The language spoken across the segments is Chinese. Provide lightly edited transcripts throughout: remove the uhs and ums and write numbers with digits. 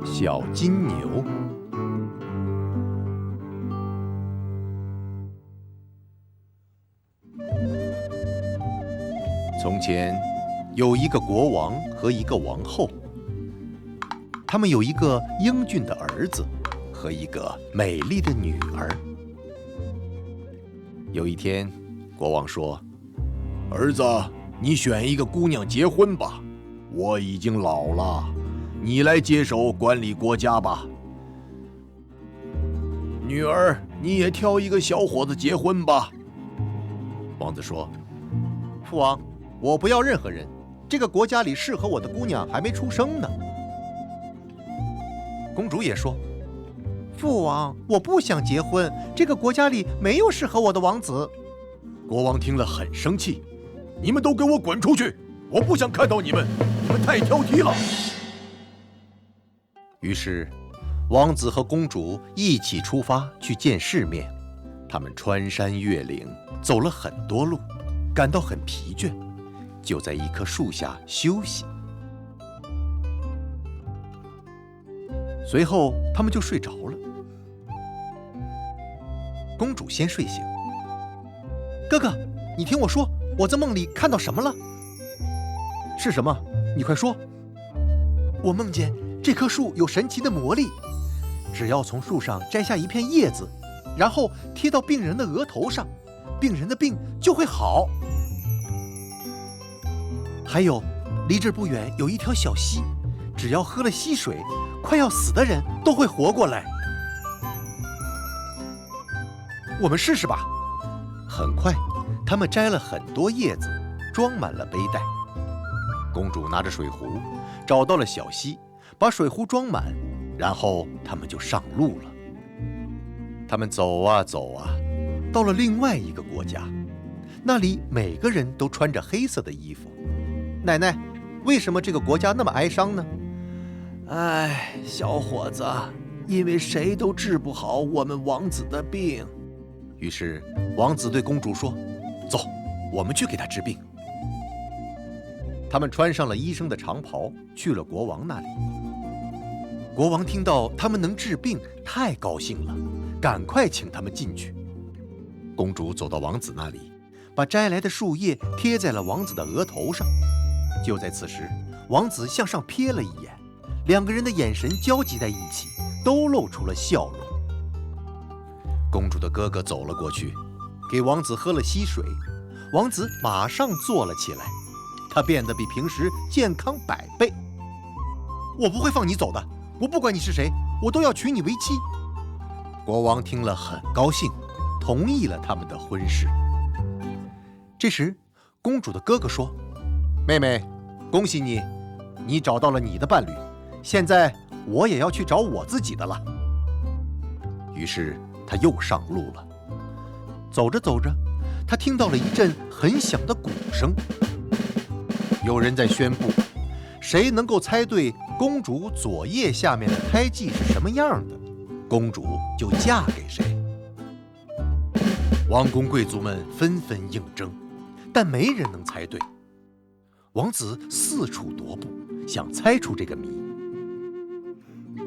小金牛。从前有一个国王和一个王后，他们有一个英俊的儿子和一个美丽的女儿。有一天，国王说：“儿子，你选一个姑娘结婚吧，我已经老了，你来接手管理国家吧。女儿，你也挑一个小伙子结婚吧。”王子说：“父王，我不要任何人，这个国家里适合我的姑娘还没出生呢。”公主也说：“父王，我不想结婚，这个国家里没有适合我的王子。”国王听了很生气：“你们都给我滚出去！我不想看到你们，你们太挑剔了。”于是，王子和公主一起出发去见世面。他们穿山越岭，走了很多路，感到很疲倦，就在一棵树下休息。随后，他们就睡着了。公主先睡醒：“哥哥，你听我说，我在梦里看到什么了？”“是什么？你快说。”“我梦见这棵树有神奇的魔力，只要从树上摘下一片叶子，然后贴到病人的额头上，病人的病就会好。还有，离这儿不远有一条小溪，只要喝了溪水，快要死的人都会活过来。我们试试吧。”很快，他们摘了很多叶子，装满了背带。公主拿着水壶，找到了小溪，把水壶装满，然后他们就上路了。他们走啊走啊，到了另外一个国家，那里每个人都穿着黑色的衣服。奶奶，为什么这个国家那么哀伤呢？哎，小伙子，因为谁都治不好我们王子的病。于是王子对公主说：“走，我们去给他治病。”他们穿上了医生的长袍，去了国王那里。国王听到他们能治病，太高兴了，赶快请他们进去。公主走到王子那里，把摘来的树叶贴在了王子的额头上。就在此时，王子向上瞥了一眼，两个人的眼神交集在一起，都露出了笑容。公主的哥哥走了过去，给王子喝了溪水，王子马上坐了起来，他变得比平时健康100倍。我不会放你走的，我不管你是谁，我都要娶你为妻。国王听了很高兴，同意了他们的婚事。这时，公主的哥哥说：“妹妹，恭喜你，你找到了你的伴侣，现在我也要去找我自己的了。”于是他又上路了。走着走着，他听到了一阵很响的鼓声，有人在宣布，谁能够猜对公主左腋下面的胎记是什么样的，公主就嫁给谁。王公贵族们纷纷应征，但没人能猜对。王子四处踱步，想猜出这个谜。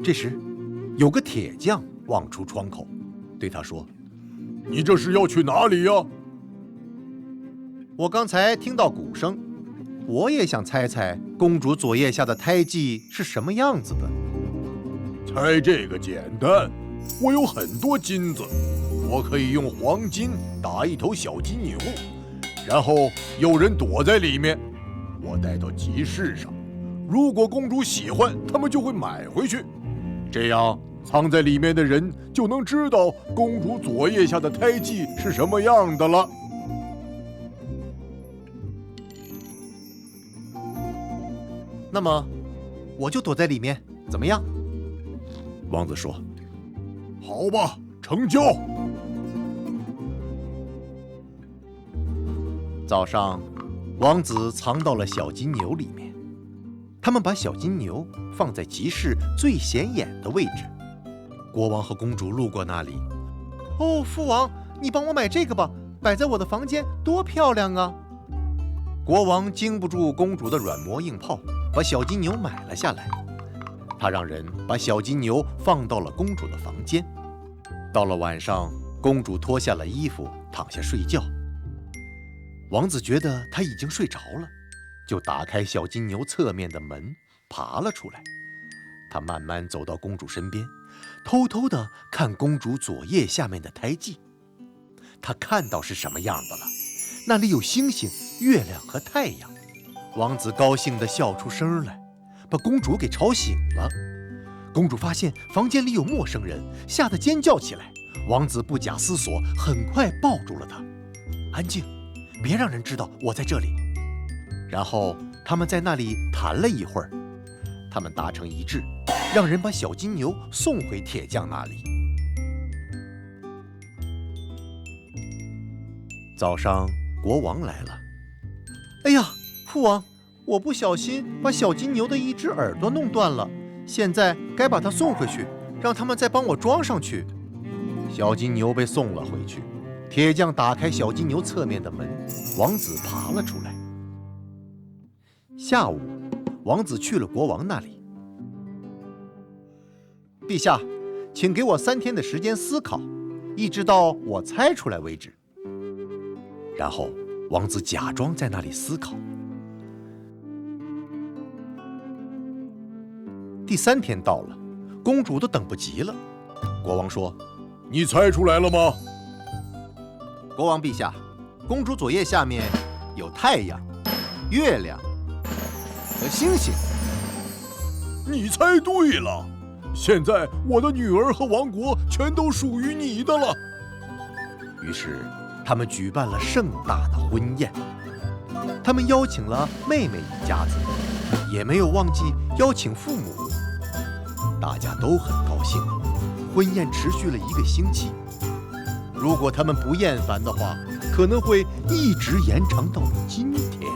这时，有个铁匠望出窗口，对他说：“你这是要去哪里呀？”“我刚才听到鼓声，我也想猜猜公主左腋下的胎记是什么样子的。”“猜这个简单，我有很多金子，我可以用黄金打一头小金牛，然后有人躲在里面，我带到集市上，如果公主喜欢，他们就会买回去，这样藏在里面的人就能知道公主左腋下的胎记是什么样的了。”“那么，我就躲在里面，怎么样？”王子说：“好吧，成交。”早上，王子藏到了小金牛里面。他们把小金牛放在集市最显眼的位置。国王和公主路过那里，哦，父王，你帮我买这个吧，摆在我的房间多漂亮啊！国王经不住公主的软磨硬泡，把小金牛买了下来。他让人把小金牛放到了公主的房间。到了晚上，公主脱下了衣服，躺下睡觉。王子觉得她已经睡着了，就打开小金牛侧面的门，爬了出来。他慢慢走到公主身边，偷偷地看公主左腋下面的胎记。他看到是什么样的了，那里有星星、月亮和太阳。王子高兴地笑出声来，把公主给吵醒了。公主发现房间里有陌生人，吓得尖叫起来。王子不假思索，很快抱住了她。安静，别让人知道我在这里。然后他们在那里谈了一会儿，他们达成一致，让人把小金牛送回铁匠那里。早上，国王来了。哎呀，父王，我不小心把小金牛的一只耳朵弄断了，现在该把它送回去，让他们再帮我装上去。小金牛被送了回去，铁匠打开小金牛侧面的门，王子爬了出来。下午，王子去了国王那里。陛下，请给我3天的时间思考，一直到我猜出来为止。然后，王子假装在那里思考。第3天到了，公主都等不及了。国王说：“你猜出来了吗？”国王陛下，公主左腋下面有太阳、月亮和星星。你猜对了，现在我的女儿和王国全都属于你的了。于是，他们举办了盛大的婚宴。他们邀请了妹妹一家子，也没有忘记邀请父母。大家都很高兴。婚宴持续了1个星期，如果他们不厌烦的话，可能会一直延长到今天。